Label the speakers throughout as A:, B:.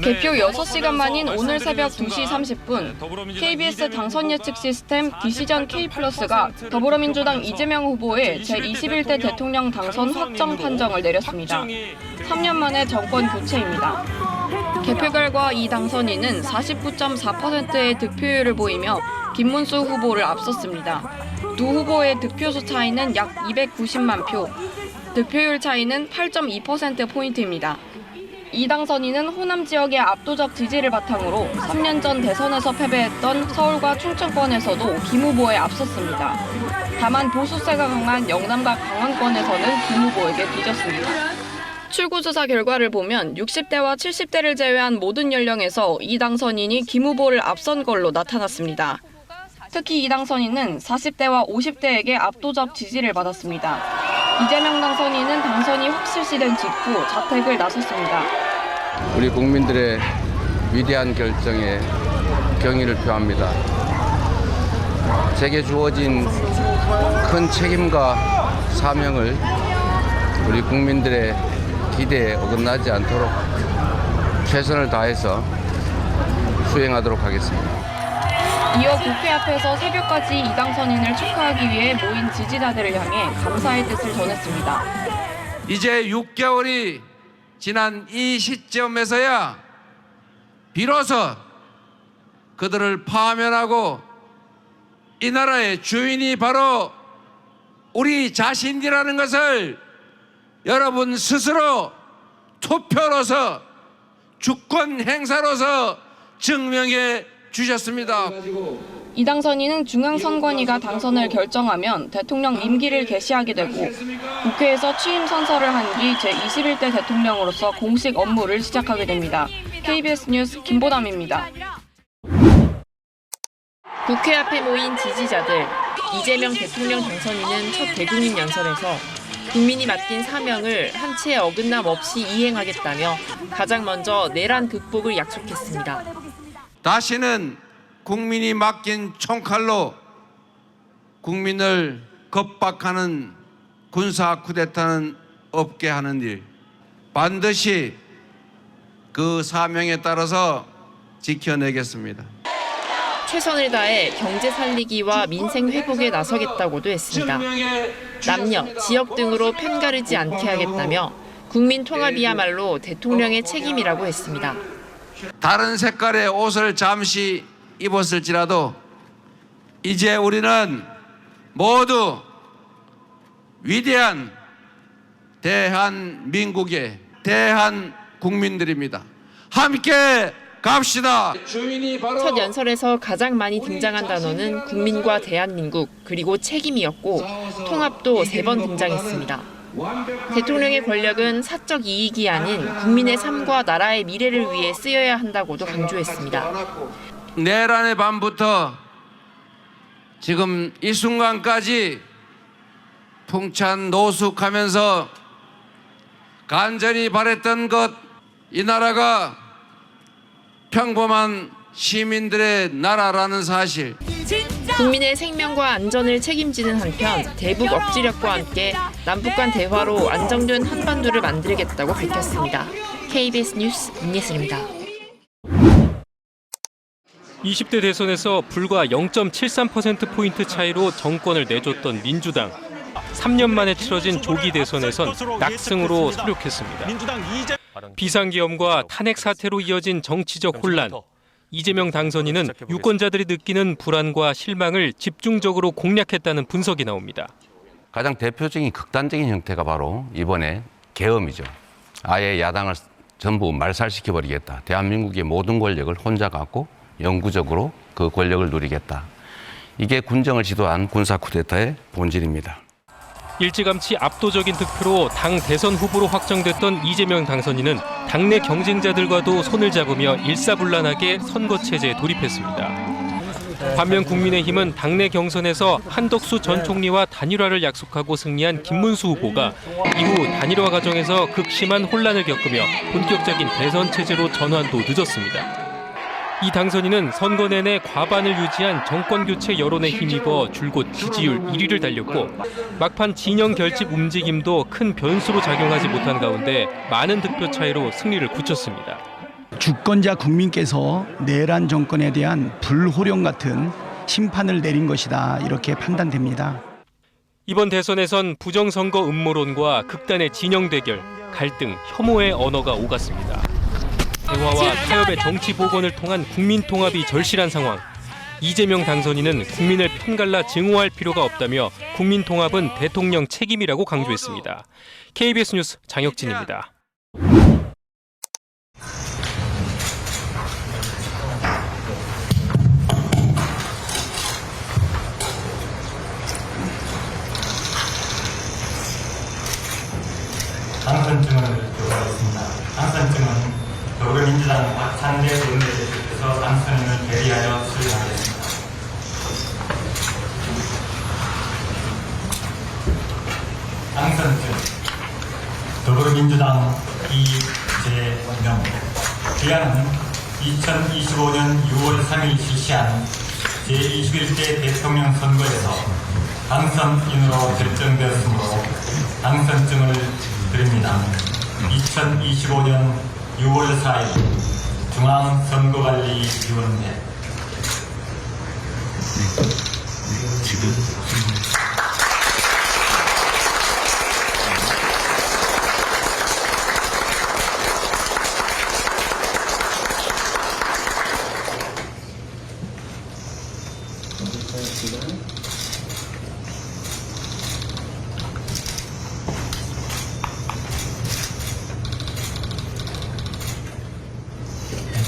A: 개표 6시간 만인 오늘 새벽 2시 30분 KBS 당선 예측 시스템 디시전 K+가 더불어민주당 이재명 후보의 제21대 대통령 당선 확정 판정을 내렸습니다. 3년 만에 정권 교체입니다. 개표 결과 이 당선인은 49.4%의 득표율을 보이며 김문수 후보를 앞섰습니다. 두 후보의 득표수 차이는 약 290만 표, 득표율 차이는 8.2%포인트입니다. 이 당선인은 호남 지역의 압도적 지지를 바탕으로 3년 전 대선에서 패배했던 서울과 충청권에서도 김 후보에 앞섰습니다. 다만 보수세가 강한 영남과 강원권에서는 김 후보에게 뒤졌습니다. 출구조사 결과를 보면 60대와 70대를 제외한 모든 연령에서 이 당선인이 김 후보를 앞선 걸로 나타났습니다. 특히 이 당선인은 40대와 50대에게 압도적 지지를 받았습니다. 이재명 당선인은 당선이 확실시된 직후 자택을 나섰습니다.
B: 우리 국민들의 위대한 결정에 경의를 표합니다. 제게 주어진 큰 책임과 사명을 우리 국민들의 기대에 어긋나지 않도록 최선을 다해서 수행하도록 하겠습니다.
A: 이어 국회 앞에서 새벽까지 이 당선인을 축하하기 위해 모인 지지자들을 향해 감사의 뜻을 전했습니다.
C: 이제 6개월이 지난 이 시점에서야 비로소 그들을 파면하고 이 나라의 주인이 바로 우리 자신이라는 것을 여러분 스스로 투표로서 주권 행사로서 증명해 주셨습니다.
A: 이 당선인은 중앙선관위가 당선을 결정하면 대통령 임기를 개시하게 되고 국회에서 취임 선서를 한 뒤 제21대 대통령으로서 공식 업무를 시작하게 됩니다. KBS 뉴스 김보담입니다. 국회 앞에 모인 지지자들, 이재명 대통령 당선인은 첫 대국민 연설에서 국민이 맡긴 사명을 한 채 어긋남 없이 이행하겠다며 가장 먼저 내란 극복을 약속했습니다.
C: 다시는 국민이 맡긴 총칼로 국민을 겁박하는 군사 쿠데타는 없게 하는 일, 반드시 그 사명에 따라서 지켜내겠습니다.
A: 최선을 다해 경제 살리기와 민생 회복에 나서겠다고도 했습니다. 남녀, 지역 등으로 편가르지 않게 하겠다며 국민 통합이야말로 대통령의 책임이라고 했습니다.
C: 다른 색깔의 옷을 잠시 입었을지라도 이제 우리는 모두 위대한 대한민국의 대한국민들입니다. 함께 갑시다.
A: 첫 연설에서 가장 많이 등장한 단어는 국민과 대한민국 그리고 책임이었고 통합도 3번 등장했습니다. 대통령의 권력은 사적 이익이 아닌 국민의 삶과 나라의 미래를 위해 쓰여야 한다고도 강조했습니다.
C: 내란의 밤부터 지금 이 순간까지 풍찬 노숙하면서 간절히 바랬던 것, 이 나라가 평범한 시민들의 나라라는 사실.
A: 국민의 생명과 안전을 책임지는 한편 대북 억지력과 함께 남북 간 대화로 안정된 한반도를 만들겠다고 밝혔습니다. KBS 뉴스 임예슬입니다.
D: 20대 대선에서 불과 0.73%포인트 차이로 정권을 내줬던 민주당. 3년 만에 치러진 조기 대선에선 낙승으로 서력했습니다. 비상계엄과 탄핵 사태로 이어진 정치적 혼란. 이재명 당선인은 유권자들이 느끼는 불안과 실망을 집중적으로 공략했다는 분석이 나옵니다.
B: 가장 대표적인 극단적인 형태가 바로 이번에 계엄이죠. 아예 야당을 전부 말살시켜버리겠다. 대한민국의 모든 권력을 혼자 갖고 영구적으로 그 권력을 누리겠다. 이게 군정을 지도한 군사 쿠데타의 본질입니다.
D: 일찌감치 압도적인 득표로 당 대선 후보로 확정됐던 이재명 당선인은 당내 경쟁자들과도 손을 잡으며 일사불란하게 선거체제에 돌입했습니다. 반면 국민의힘은 당내 경선에서 한덕수 전 총리와 단일화를 약속하고 승리한 김문수 후보가 이후 단일화 과정에서 극심한 혼란을 겪으며 본격적인 대선 체제로 전환도 늦었습니다. 이 당선인은 선거 내내 과반을 유지한 정권교체 여론에 힘입어 줄곧 지지율 1위를 달렸고 막판 진영 결집 움직임도 큰 변수로 작용하지 못한 가운데 많은 득표 차이로 승리를 굳혔습니다.
E: 주권자 국민께서 내란 정권에 대한 불호령 같은 심판을 내린 것이다 이렇게 판단됩니다.
D: 이번 대선에선 부정선거 음모론과 극단의 진영 대결, 갈등, 혐오의 언어가 오갔습니다. 대화와 타협의 정치 복원을 통한 국민 통합이 절실한 상황. 이재명 당선인은 국민을 편갈라 증오할 필요가 없다며 국민 통합은 대통령 책임이라고 강조했습니다. KBS 뉴스 장혁진입니다.
F: 당선증을 요구하겠습니다. 당선증은 더불어민주당 박찬대 원내대표께서 당선인을 대리하여 수행하겠습니다. 당선증 더불어민주당 이재명 기한은 2025년 6월 3일 실시한 제21대 대통령 선거에서 당선인으로 결정되었으므로 당선증을 드립니다. 2025년 6월 4일 중앙선거관리위원회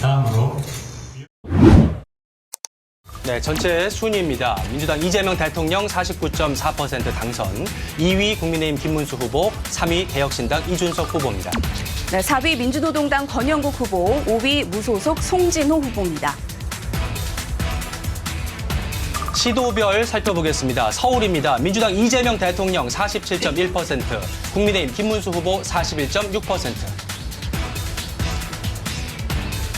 F: 다음으로
G: 네, 전체 순위입니다. 민주당 이재명 대통령 49.4% 당선, 2위 국민의힘 김문수 후보, 3위 개혁신당 이준석 후보입니다.
H: 네, 4위 민주노동당 권영국 후보, 5위 무소속 송진호 후보입니다.
G: 시도별 살펴보겠습니다. 서울입니다. 민주당 이재명 대통령 47.1%, 국민의힘 김문수 후보 41.6%.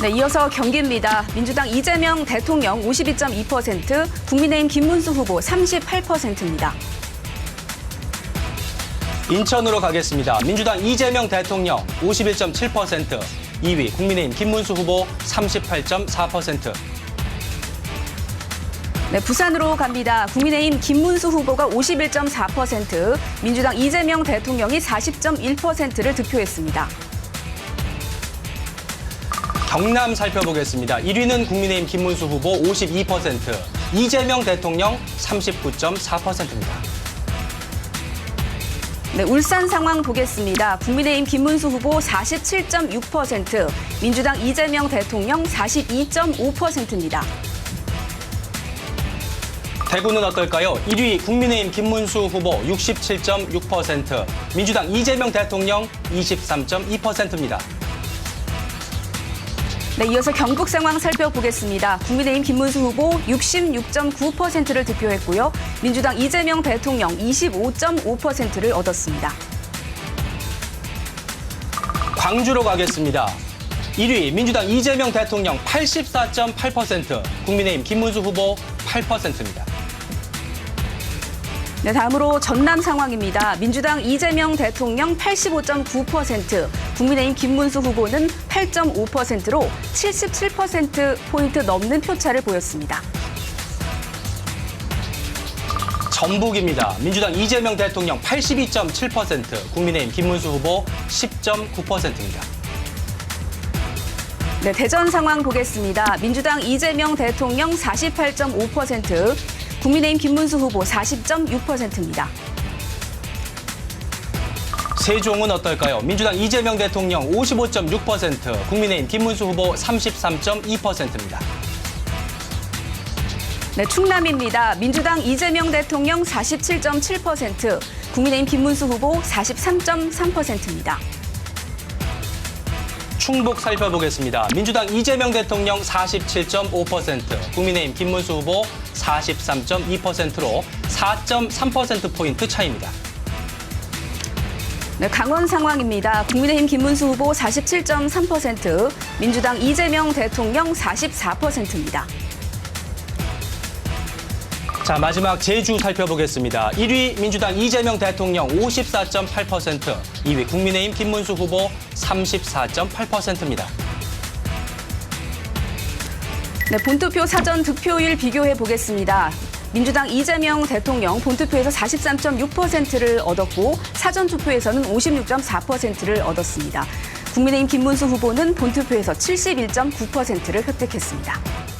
H: 네, 이어서 경기입니다. 민주당 이재명 대통령 52.2%, 국민의힘 김문수 후보 38%입니다.
G: 인천으로 가겠습니다. 민주당 이재명 대통령 51.7%, 2위 국민의힘 김문수 후보 38.4%.
H: 네, 부산으로 갑니다. 국민의힘 김문수 후보가 51.4%, 민주당 이재명 대통령이 40.1%를 득표했습니다.
G: 경남 살펴보겠습니다. 1위는 국민의힘 김문수 후보 52%, 이재명 대통령 39.4%입니다.
H: 네, 울산 상황 보겠습니다. 국민의힘 김문수 후보 47.6%, 민주당 이재명 대통령 42.5%입니다.
G: 대구는 어떨까요? 1위 국민의힘 김문수 후보 67.6%, 민주당 이재명 대통령 23.2%입니다.
H: 네, 이어서 경북 상황 살펴보겠습니다. 국민의힘 김문수 후보 66.9%를 득표했고요. 민주당 이재명 대통령 25.5%를 얻었습니다.
G: 광주로 가겠습니다. 1위 민주당 이재명 대통령 84.8%, 국민의힘 김문수 후보 8%입니다.
H: 네, 다음으로 전남 상황입니다. 민주당 이재명 대통령 85.9%, 국민의힘 김문수 후보는 8.5%로 77%포인트 넘는 표차를 보였습니다.
G: 전북입니다. 민주당 이재명 대통령 82.7%, 국민의힘 김문수 후보 10.9%입니다.
H: 네, 대전 상황 보겠습니다. 민주당 이재명 대통령 48.5%, 국민의힘 김문수 후보 40.6%입니다.
G: 세종은 어떨까요? 민주당 이재명 대통령 55.6%, 국민의힘 김문수 후보 33.2%입니다.
H: 네, 충남입니다. 민주당 이재명 대통령 47.7%, 국민의힘 김문수 후보 43.3%입니다.
G: 충북 살펴보겠습니다. 민주당 이재명 대통령 47.5%, 국민의힘 김문수 후보 43.2%로 4.3%포인트 차이입니다.
H: 네, 강원 상황입니다. 국민의힘 김문수 후보 47.3%, 민주당 이재명 대통령 44%입니다.
G: 자, 마지막 제주 살펴보겠습니다. 1위 민주당 이재명 대통령 54.8%, 2위 국민의힘 김문수 후보 34.8%입니다.
H: 네, 본투표 사전 득표율 비교해 보겠습니다. 민주당 이재명 대통령 본투표에서 43.6%를 얻었고 사전 투표에서는 56.4%를 얻었습니다. 국민의힘 김문수 후보는 본투표에서 71.9%를 획득했습니다.